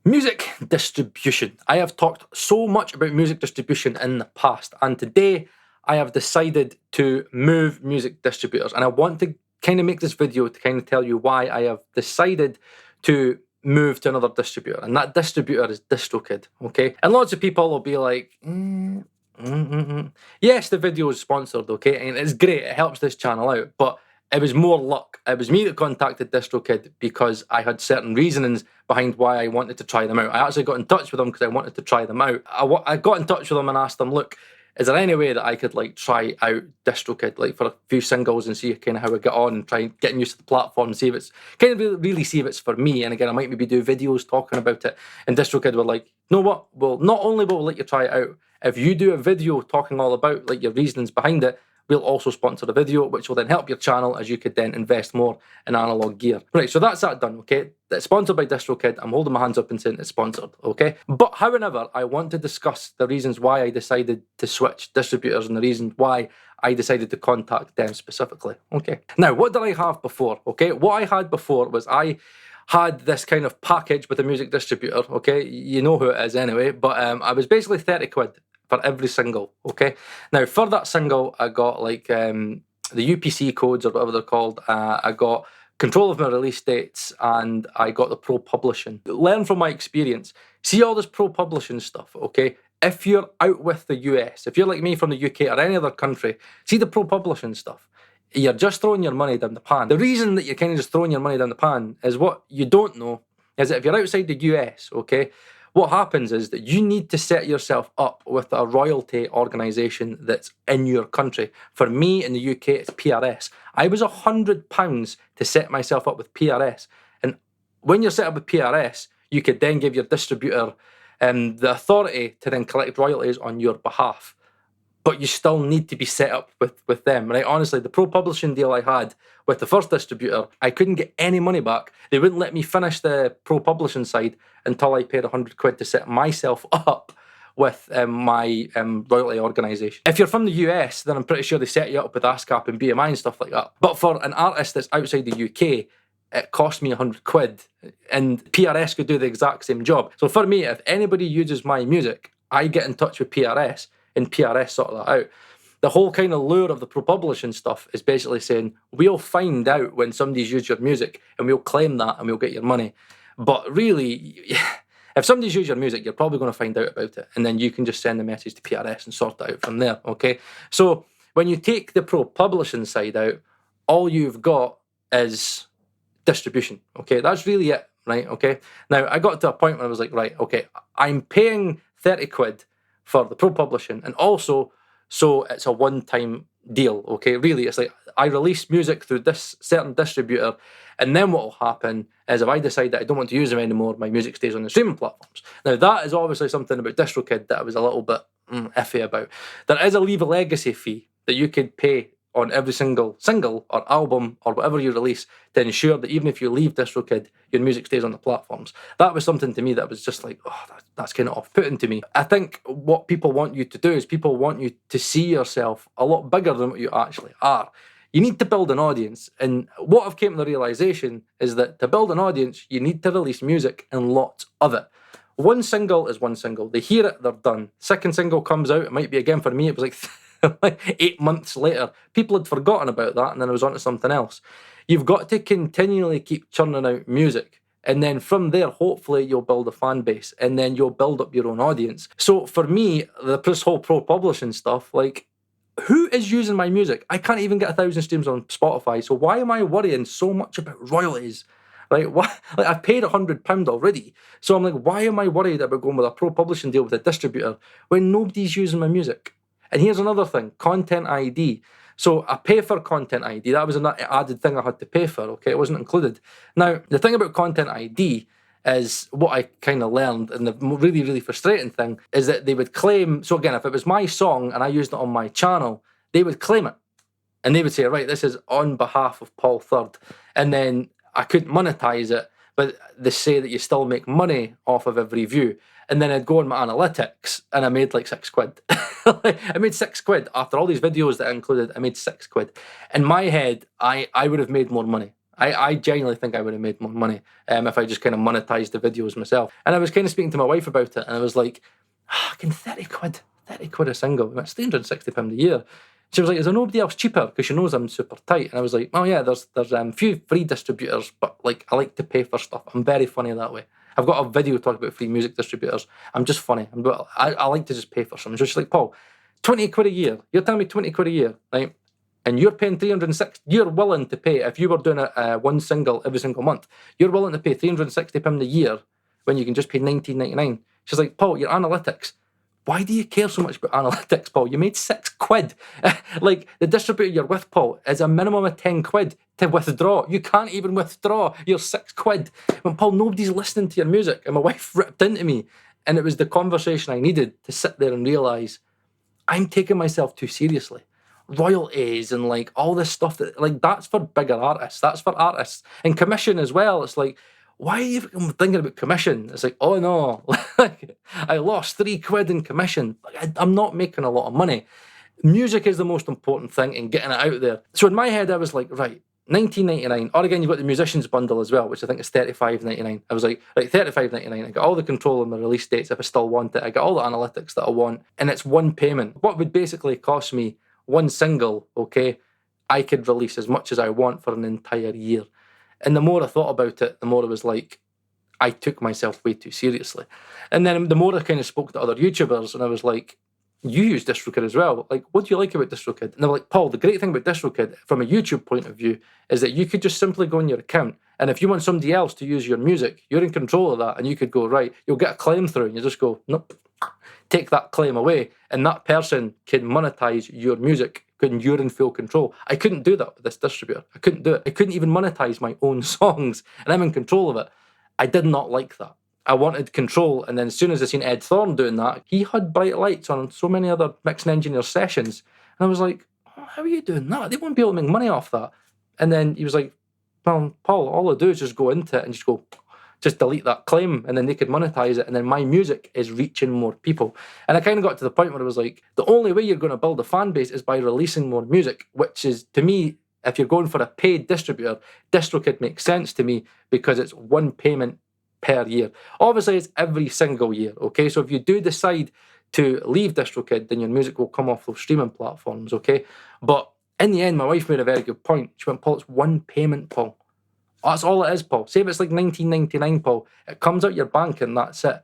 Music distribution. I have talked so much about music distribution in the past, and today I have decided to move music distributors, and I want to kind of make this video to kind of tell you why I have decided to move to another distributor, and that distributor is DistroKid, okay? And lots of people will be like, yes, the video is sponsored, okay, and it's great, it helps this channel out, but it was more luck. It was me that contacted DistroKid because I had certain reasonings behind why I wanted to try them out. I actually got in touch with them because I wanted to try them out. I got in touch with them and asked them, look, is there any way that I could like try out DistroKid like for a few singles and see kind of how I get on and try getting used to the platform and see if it's kind of really see if it's for me. And again, I might maybe do videos talking about it. And DistroKid were like, you know what? Well, not only will we let you try it out, if you do a video talking all about like your reasonings behind it, we'll also sponsor the video, which will then help your channel as you could then invest more in analog gear. Right, so that's that done, okay? It's sponsored by DistroKid. I'm holding my hands up and saying it's sponsored, okay? But however, I want to discuss the reasons why I decided to switch distributors and the reasons why I decided to contact them specifically, okay? Now, what did I have before, okay? What I had before was I had this kind of package with a music distributor, okay? You know who it is anyway, but I was basically 30 quid for every single, okay? Now, for that single, I got like the UPC codes or whatever they're called. I got control of my release dates, and I got the pro publishing. Learn from my experience. See all this pro publishing stuff, okay? If you're out with the US, if you're like me from the UK or any other country, see the pro publishing stuff. You're just throwing your money down the pan. The reason that you're kind of just throwing your money down the pan is what you don't know is that if you're outside the US, okay, what happens is that you need to set yourself up with a royalty organisation that's in your country. For me in the UK, it's PRS. I was £100 to set myself up with PRS. And when you're set up with PRS, you could then give your distributor the authority to then collect royalties on your behalf. But you still need to be set up with them, right? Honestly, the pro publishing deal I had with the first distributor, I couldn't get any money back. They wouldn't let me finish the pro publishing side until I paid 100 quid to set myself up with my royalty organisation. If you're from the US, then I'm pretty sure they set you up with ASCAP and BMI and stuff like that. But for an artist that's outside the UK, it cost me 100 quid, and PRS could do the exact same job. So for me, if anybody uses my music, I get in touch with PRS, and PRS sort that out. The whole kind of lure of the pro publishing stuff is basically saying, we'll find out when somebody's used your music and we'll claim that and we'll get your money. But really, if somebody's used your music, you're probably going to find out about it. And then you can just send a message to PRS and sort it out from there, okay? So when you take the pro publishing side out, all you've got is distribution, okay? That's really it, right, okay? Now, I got to a point where I was like, right, okay, I'm paying 30 quid for the pro publishing, and also so it's a one-time deal, okay? Really, it's like I release music through this certain distributor, and then what will happen is if I decide that I don't want to use them anymore, my music stays on the streaming platforms. Now that is obviously something about DistroKid that I was a little bit iffy about. There is a leave a legacy fee that you could pay on every single or album or whatever you release to ensure that even if you leave DistroKid, your music stays on the platforms. That was something to me that was just like, oh, that's kind of off-putting to me. I think what people want you to do is people want you to see yourself a lot bigger than what you actually are. You need to build an audience, and what I've came to the realisation is that to build an audience, you need to release music and lots of it. One single is one single. They hear it, they're done. Second single comes out, it might be again for me, it was like like 8 months later, people had forgotten about that, and then I was on to something else. You've got to continually keep churning out music, and then from there, hopefully, you'll build a fan base, and then you'll build up your own audience. So for me, this whole pro publishing stuff, like, who is using my music? I can't even get 1,000 streams on Spotify, so why am I worrying so much about royalties? Right? Why? Like, I've paid £100 already, so I'm like, why am I worried about going with a pro publishing deal with a distributor when nobody's using my music? And here's another thing, content ID. So I pay for content ID. That was an added thing I had to pay for, okay? It wasn't included. Now, the thing about content ID is what I kind of learned, and the really, really frustrating thing is that they would claim, so again, if it was my song and I used it on my channel, they would claim it. And they would say, right, this is on behalf of Paul Third. And then I couldn't monetize it, but they say that you still make money off of every view. And then I'd go on my analytics and I made like 6 quid. I made 6 quid. After all these videos that I included, I made 6 quid. In my head, I would have made more money. I genuinely think I would have made more money if I just kind of monetized the videos myself. And I was kind of speaking to my wife about it, and I was like, I can 30 quid a single. That's £360 a year. She was like, is there nobody else cheaper? Because she knows I'm super tight. And I was like, oh yeah, there's a few free distributors, but like I like to pay for stuff. I'm very funny that way. I've got a video talking about free music distributors. I'm just funny. I like to just pay for something. So she's like, Paul, 20 quid a year. You're telling me 20 quid a year, right? And you're paying 360, you're willing to pay, if you were doing one single every single month, you're willing to pay £360 a year when you can just pay £19.99. She's like, Paul, your analytics, why do you care so much about analytics, Paul? You made £6. Like, the distributor you're with, Paul, is a minimum of 10 quid to withdraw. You can't even withdraw your £6. When, Paul, nobody's listening to your music. And my wife ripped into me. And it was the conversation I needed to sit there and realise I'm taking myself too seriously. Royalties and like all this stuff that like that's for bigger artists. That's for artists. And commission as well. It's like, why are you thinking about commission? It's like, oh no, like I lost 3 quid in commission. I'm not making a lot of money. Music is the most important thing and getting it out there. So in my head, I was like, right, £19.99. Or again, you've got the musicians bundle as well, which I think is £35.99. I was like, right, £35.99. I got all the control on the release dates if I still want it. I got all the analytics that I want. And it's one payment. What would basically cost me one single, okay, I could release as much as I want for an entire year. And the more I thought about it, the more it was like, I took myself way too seriously. And then the more I kind of spoke to other YouTubers, and I was like, you use DistroKid as well. Like, what do you like about DistroKid? And they were like, Paul, the great thing about DistroKid, from a YouTube point of view, is that you could just simply go on your account, and if you want somebody else to use your music, you're in control of that, and you could go, right, you'll get a claim through, and you just go, nope, take that claim away, and that person can monetize your music when you're in full control. I couldn't do that with this distributor. I couldn't do it. I couldn't even monetize my own songs, and I'm in control of it. I did not like that. I wanted control, and then as soon as I seen Ed Thorne doing that, he had bright lights on so many other mixing engineer sessions, and I was like, oh, how are you doing that? They won't be able to make money off that. And then he was like, well, Paul, all I do is just go into it and just delete that claim, and then they could monetize it, and then my music is reaching more people. And I kind of got to the point where I was like, the only way you're going to build a fan base is by releasing more music, which is, to me, if you're going for a paid distributor, DistroKid makes sense to me because it's one payment per year. Obviously, it's every single year, okay? So if you do decide to leave DistroKid, then your music will come off those streaming platforms, okay? But in the end, my wife made a very good point. She went, Paul, it's one payment, Paul. That's all it is, Paul. Say if it's like $19.99, Paul, it comes out your bank and that's it.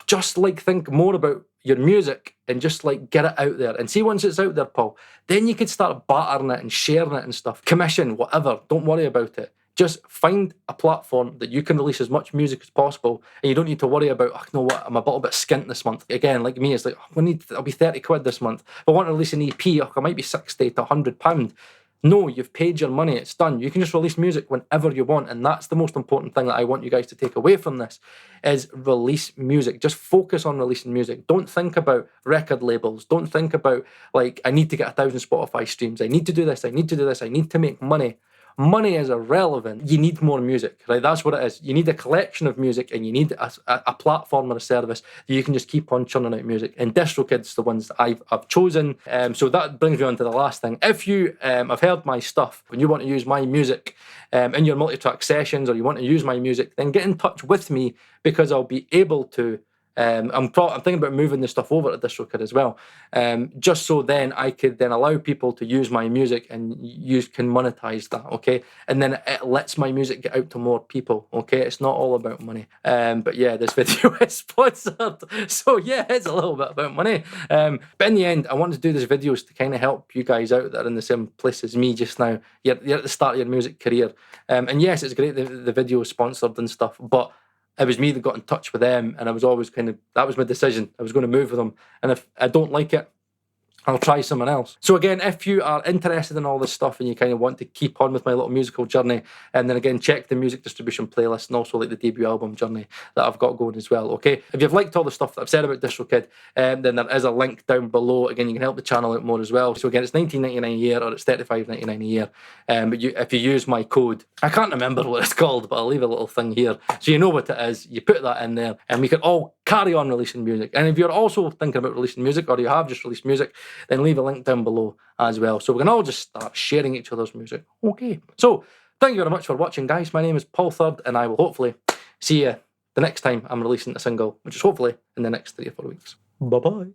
Just like think more about your music and just like get it out there. And see, once it's out there, Paul, then you could start battering it and sharing it and stuff. Commission, whatever, don't worry about it. Just find a platform that you can release as much music as possible, and you don't need to worry about, oh, you know what, I'm a little bit skint this month. Again, like me, it's like, I'll be 30 quid this month. If I want to release an EP, oh, I might be 60 to £100. No, you've paid your money, it's done. You can just release music whenever you want, and that's the most important thing that I want you guys to take away from this, is release music. Just focus on releasing music. Don't think about record labels. Don't think about, like, I need to get 1,000 Spotify streams. I need to do this, I need to do this, I need to make money. Money is irrelevant. You need more music, right? That's what it is. You need a collection of music, and you need a platform or a service that you can just keep on churning out music. And DistroKid's the ones that I've chosen. So that brings me on to the last thing. If you have heard my stuff and you want to use my music in your multi-track sessions, or you want to use my music, then get in touch with me, because I'll be able to. I'm thinking about moving this stuff over to DistroKid as well, just so then I could then allow people to use my music, and you can monetize that, okay? And then it lets my music get out to more people, okay? It's not all about money. But yeah, this video is sponsored, so yeah, it's a little bit about money. But in the end, I wanted to do these videos to kind of help you guys out that are in the same place as me just now. You're at the start of your music career. And yes, it's great that the video is sponsored and stuff, but it was me that got in touch with them, and I was always that was my decision. I was going to move with them, and if I don't like it, I'll try someone else. So again, if you are interested in all this stuff and you kind of want to keep on with my little musical journey, and then again, check the music distribution playlist, and also like the debut album journey that I've got going as well, okay? If you've liked all the stuff that I've said about DistroKid, then there is a link down below. Again, you can help the channel out more as well. So again, it's $19.99 a year, or it's $35.99 a year. But if you use my code, I can't remember what it's called, but I'll leave a little thing here so you know what it is. You put that in there, and we can all carry on releasing music. And if you're also thinking about releasing music, or you have just released music, then leave a link down below as well, so we can all just start sharing each other's music. Okay, so thank you very much for watching, guys. My name is Paul Third, and I will hopefully see you the next time I'm releasing a single, which is hopefully in the next 3 or 4 weeks. Bye-bye.